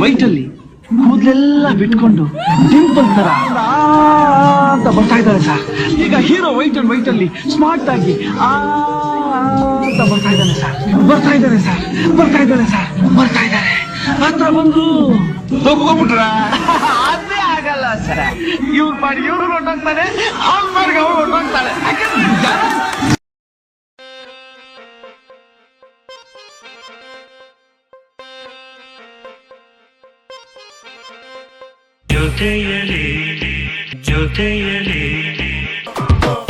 White ಅಲ್ಲಿ ಕೂದಲೆಲ್ಲ ಬಿಟ್ಕೊಂಡು ಡಿಂಪಲ್ ತರ ಅಂತ ಬರ್ತಾ ಇದ್ದಾರೆ ಸರ್. ಈಗ ಹೀರೋ ವೈಟ್ ಅಲ್ಲಿ ಸ್ಮಾರ್ಟ್ ಆಗಿ ಅಂತ ಬರ್ತಾ ಇದ್ದಾನೆ ಸರ್. ಹತ್ರ ಬಂದ್ರು ತಗೋಬಿಟ್ರ ಅದೇ ಆಗಲ್ಲ ಸರ್. ಇವ್ರ ಪಾಡಿ ಇವ್ರು ಹೊಟ್ಟೋಗ್ತಾನೆ, ಅವ್ರ ಪಾಡಿಗೆ ಅವ್ರು ಹೊಟ್ಟೋಗ್ತಾಳೆ. ಜೊತೆಯಲಿ ಜೊತೆಯಲಿ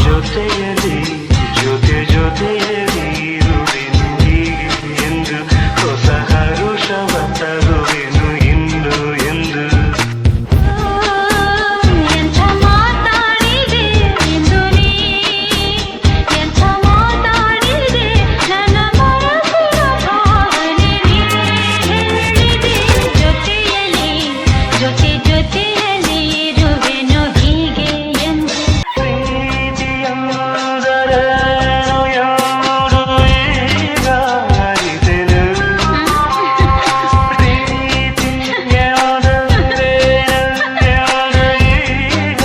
ಜೊತೆಯಲಿ ಜೊತೆಯಲಿ ಇರುವೆನು ಹೀಗೆ ಎಂದು ಹೊಸ ಹರುಷವ ತರುವೆನು ಇಂದು ಎಂದು. ಎಂಥ ಮಾತಾಡಿದೆ ಎಂದು ನೀ, ಎಂಥ ಮಾತಾಡಿದೆ ನನ್ನ ಮನಸ್ಸಿನ ಭಾವನೆ ನೀ ಹೇಳಿದೆ. ಜೊತೆಯಲಿ ಜೊತೆಯಲಿ ಇರುವೆನು ಹೀಗೆ ಎಂದು. ಪ್ರೀತಿಯಂದರೇನು ಯಾರು ಈಗ ಅರಿತೆನು. ಪ್ರೀತಿಯಾದರೇನು ಯಾರು ಈಗ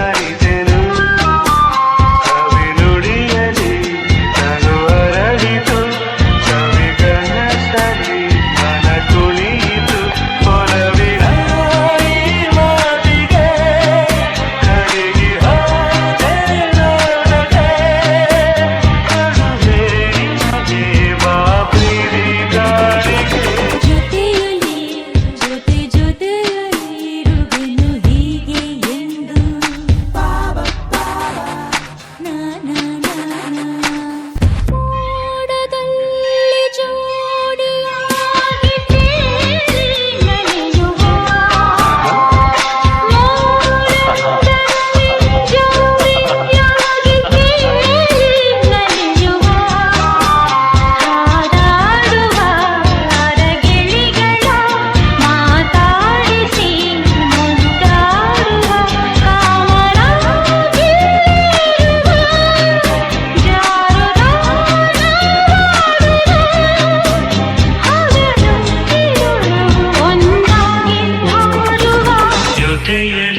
ಅರಿತೆನು. ಕವಿನುಡಿಯಲಿ ನಾನು ಅರಳಿತು, ಕವಿಗನಸಲಿ ಮನ ಕುಣಿಯಿತು. ಒಲವಿನ ಈ ಮಾತಿಗೆ ಕರಗಿ ಹೋದೆ ನೋಡದೆ. ಕರುಣೆ ನಿನಗೆ ಬಾ ಪ್ರೀತಿ ದಾರಿಗೆ. ಜೊತೆಯಲಿ ಜೊತೆಯಲಿ ಇರುವೆನು ಹೀಗೆ ಎಂದು. ಮೋಡದಲ್ಲಿ ಜೋಡಿಯಾಗಿ ತೇಲಿ ನಲಿಯುವ, ಮೋಡದಲ್ಲಿ ಜೋಡಿಯಾಗಿ ತೇಲಿ ನಲಿಯುವ, ಹಾಡಾಡುವ ಅರಗಿಳಿಗಳ ಮಾತಾಡಿಸಿ ಮುದ್ದಾಡುವ, ಕಾಮರಾಗಿ ಇರುವ ಜಾರುದಾನ ಹಗಲು ಇರುಳು ಒಂದಾಗಿ ಹಾರುವ. ಜೊತೆಯಲಿ